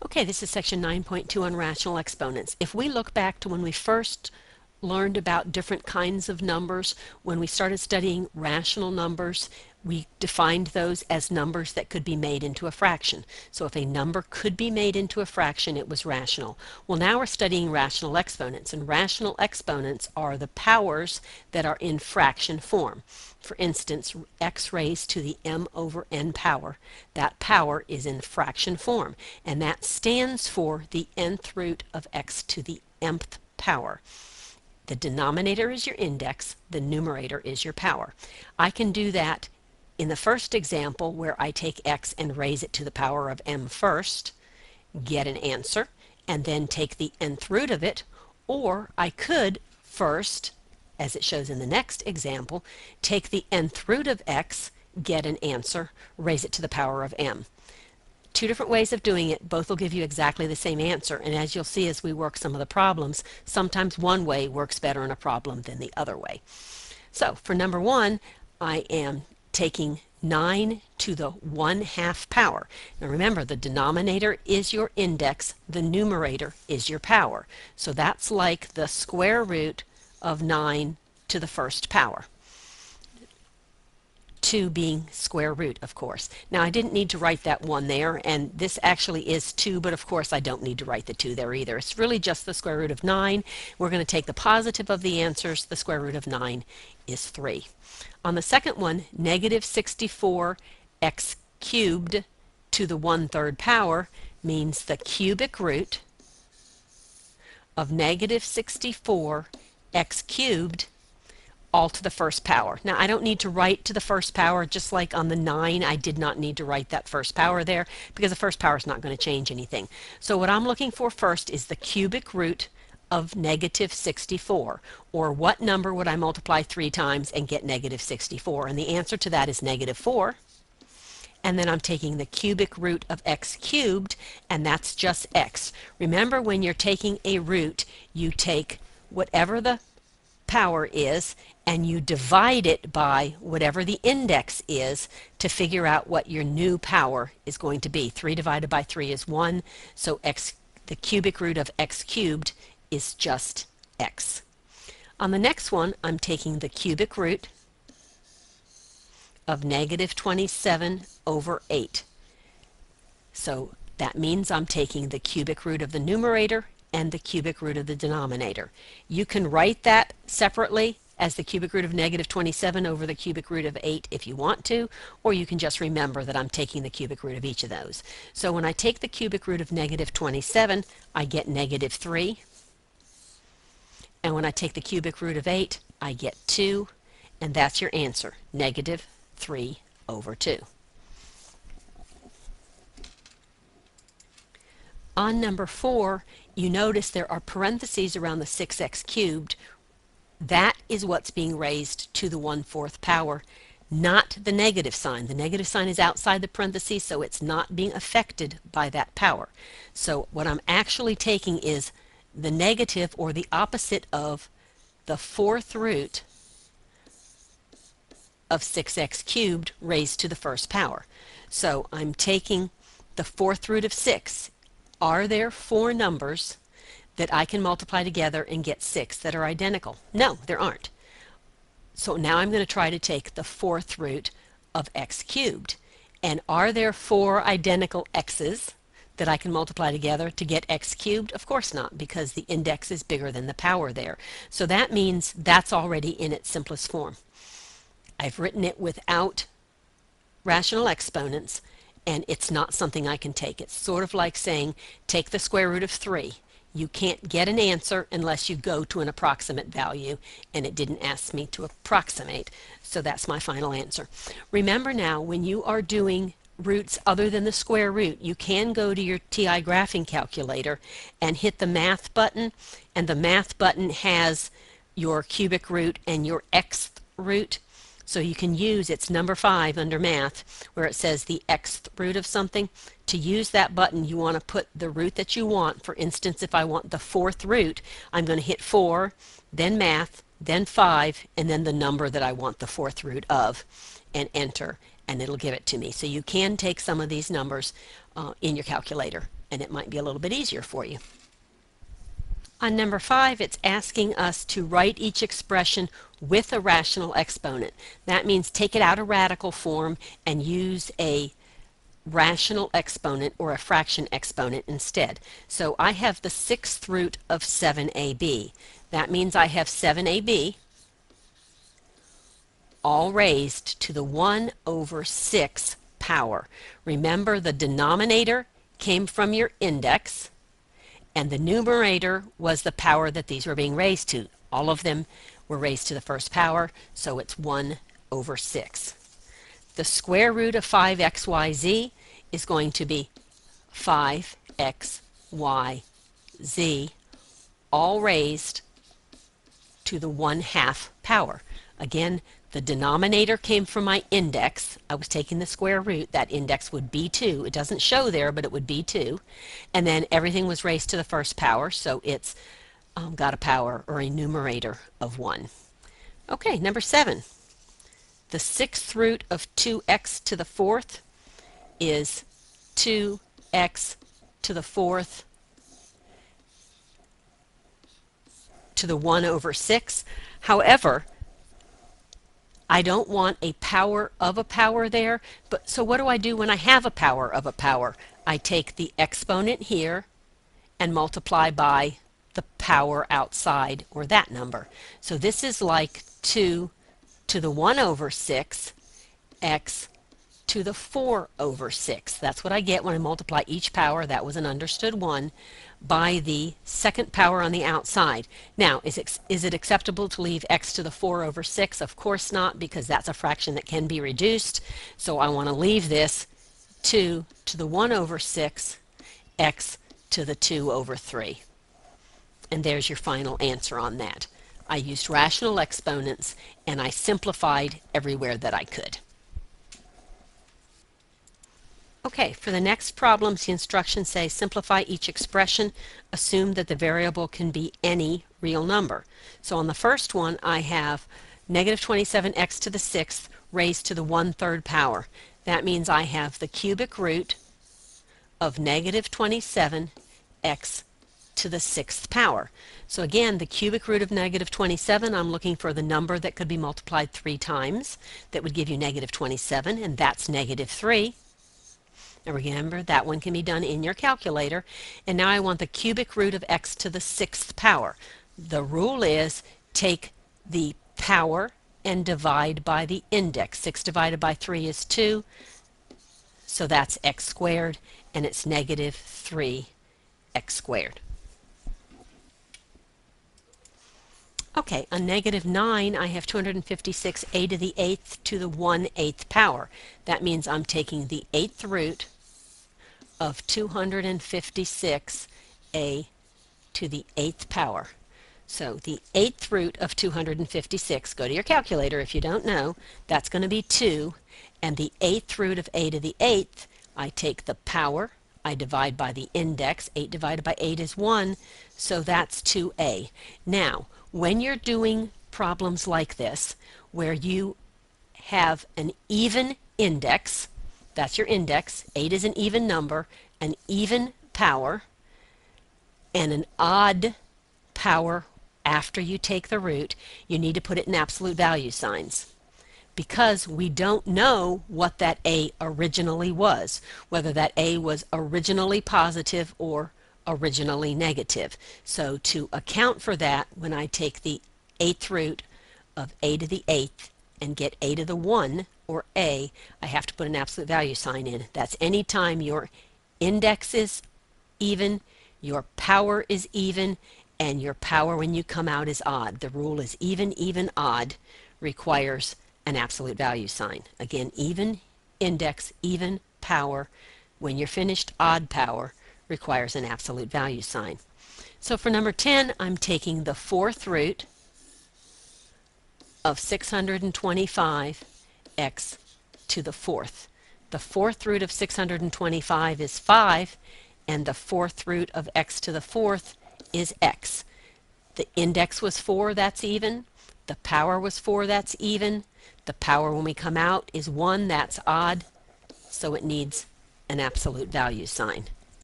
Okay, this is section 9.2 on rational exponents. If we look back to when we first learned about different kinds of numbers, when we started studying rational numbers, we defined those as numbers that could be made into a fraction. So if a number could be made into a fraction, it was rational. Well, now we're studying rational exponents, and rational exponents are the powers that are in fraction form. For instance, x raised to the m over n power. That power is in fraction form, and that stands for the nth root of x to the mth power. The denominator is your index, the numerator is your power. I can do that in the first example where I take x and raise it to the power of m first, get an answer, and then take the nth root of it, or I could first, as it shows in the next example, take the nth root of x, get an answer, raise it to the power of m. Two different ways of doing it, both will give you exactly the same answer, and as you'll see as we work some of the problems, sometimes one way works better in a problem than the other way. So for number one, I am taking 9 to the 1/2 power. Now remember, the denominator is your index, the numerator is your power. So that's like the square root of 9 to the first power. 2 being square root, of course. Now I didn't need to write that 1 there, and this actually is 2, but of course I don't need to write the 2 there either. It's really just the square root of 9. We're going to take the positive of the answers. The square root of 9 is 3. On the second one, negative 64 x cubed to the 1/3 power means the cubic root of negative 64 x cubed all to the first power. Now I don't need to write to the first power, just like on the 9 I did not need to write that first power there because the first power is not going to change anything. So what I'm looking for first is the cubic root of negative 64, or what number would I multiply 3 times and get negative 64, and the answer to that is negative 4. And then I'm taking the cubic root of x cubed, and that's just x. Remember, when you're taking a root, you take whatever the power is and you divide it by whatever the index is to figure out what your new power is going to be. 3 divided by 3 is 1, so x, the cubic root of x cubed is just x. On the next one, I'm taking the cubic root of negative 27 over 8. So that means I'm taking the cubic root of the numerator and the cubic root of the denominator. You can write that separately as the cubic root of negative 27 over the cubic root of 8 if you want to, or you can just remember that I'm taking the cubic root of each of those. So when I take the cubic root of negative 27, I get negative 3. And when I take the cubic root of 8, I get 2, and that's your answer, negative 3 over 2. On number 4, you notice there are parentheses around the 6x cubed. That is what's being raised to the 1/4 power, not the negative sign. The negative sign is outside the parentheses, so it's not being affected by that power. So what I'm actually taking is the negative, or the opposite of the 4th root of 6x cubed raised to the first power. So I'm taking the 4th root of 6. Are there 4 numbers that I can multiply together and get 6 that are identical? No, there aren't. So now I'm going to try to take the 4th root of x cubed. And are there 4 identical x's that I can multiply together to get x cubed? Of course not, because the index is bigger than the power there. So that means that's already in its simplest form. I've written it without rational exponents, and it's not something I can take. It's sort of like saying, take the square root of 3. You can't get an answer unless you go to an approximate value, and it didn't ask me to approximate, so that's my final answer. Remember now, when you are doing roots other than the square root, you can go to your TI graphing calculator and hit the math button, and the math button has your cubic root and your xth root. So you can use, it's number 5 under math, where it says the xth root of something. To use that button, you want to put the root that you want. For instance, if I want the 4th root, I'm going to hit 4, then math, then 5, and then the number that I want the 4th root of, and enter, and it'll give it to me. So you can take some of these numbers in your calculator and it might be a little bit easier for you. On number 5, it's asking us to write each expression with a rational exponent. That means take it out of radical form and use a rational exponent or a fraction exponent instead. So I have the 6th root of 7ab. That means I have 7ab all raised to the 1 over 6 power. Remember, the denominator came from your index, and the numerator was the power that these were being raised to. All of them were raised to the first power, so it's 1 over 6. The square root of 5xyz is going to be 5xyz, all raised to the 1/2 power. Again, the denominator came from my index. I was taking the square root. That index would be 2. It doesn't show there, but it would be 2. And then everything was raised to the first power, so it's got a power or a numerator of 1. Okay, number 7. The 6th root of 2x to the 4th is 2x to the 4th to the 1 over 6. However, I don't want a power of a power there, but so what do I do when I have a power of a power? I take the exponent here and multiply by the power outside, or that number. So this is like 2 to the 1 over 6 x to the 4 over 6. That's what I get when I multiply each power, that was an understood one, by the second power on the outside. Now, is it acceptable to leave x to the 4 over 6? Of course not, because that's a fraction that can be reduced. So I want to leave this 2 to the 1 over 6 x to the 2 over 3. And there's your final answer on that. I used rational exponents and I simplified everywhere that I could. Okay, for the next problems, the instructions say simplify each expression, assume that the variable can be any real number. So on the first one, I have negative 27x to the 6th raised to the 1/3 power. That means I have the cubic root of negative 27x to the 6th power. So again, the cubic root of negative 27, I'm looking for the number that could be multiplied 3 times. That would give you negative 27, and that's negative 3. Now remember, that one can be done in your calculator. And now I want the cubic root of x to the 6th power. The rule is take the power and divide by the index. 6 divided by 3 is 2, so that's x squared, and it's negative 3x squared. Okay, on negative 9, I have 256a to the 8th to the 1/8 power. That means I'm taking the 8th root of 256a to the 8th power. So the 8th root of 256, go to your calculator if you don't know, that's going to be 2, and the 8th root of a to the 8th, I take the power, I divide by the index. 8 divided by 8 is 1, so that's 2a. Now, when you're doing problems like this, where you have an even index, that's your index, 8 is an even number, an even power, and an odd power after you take the root, you need to put it in absolute value signs, because we don't know what that a originally was, whether that a was originally positive or originally negative. So to account for that, when I take the 8th root of a to the 8th and get a to the 1, or a, I have to put an absolute value sign in. That's any time your index is even, your power is even, and your power when you come out is odd. The rule is even, even, odd requires an absolute value sign. Again, even index, even power. When you're finished, odd power requires an absolute value sign. So for number 10, I'm taking the 4th root of 625 x to the 4th. The 4th root of 625 is 5, and the 4th root of x to the 4th is x. The index was 4, that's even. The power was 4, that's even. The power when we come out is 1, that's odd. So it needs an absolute value sign.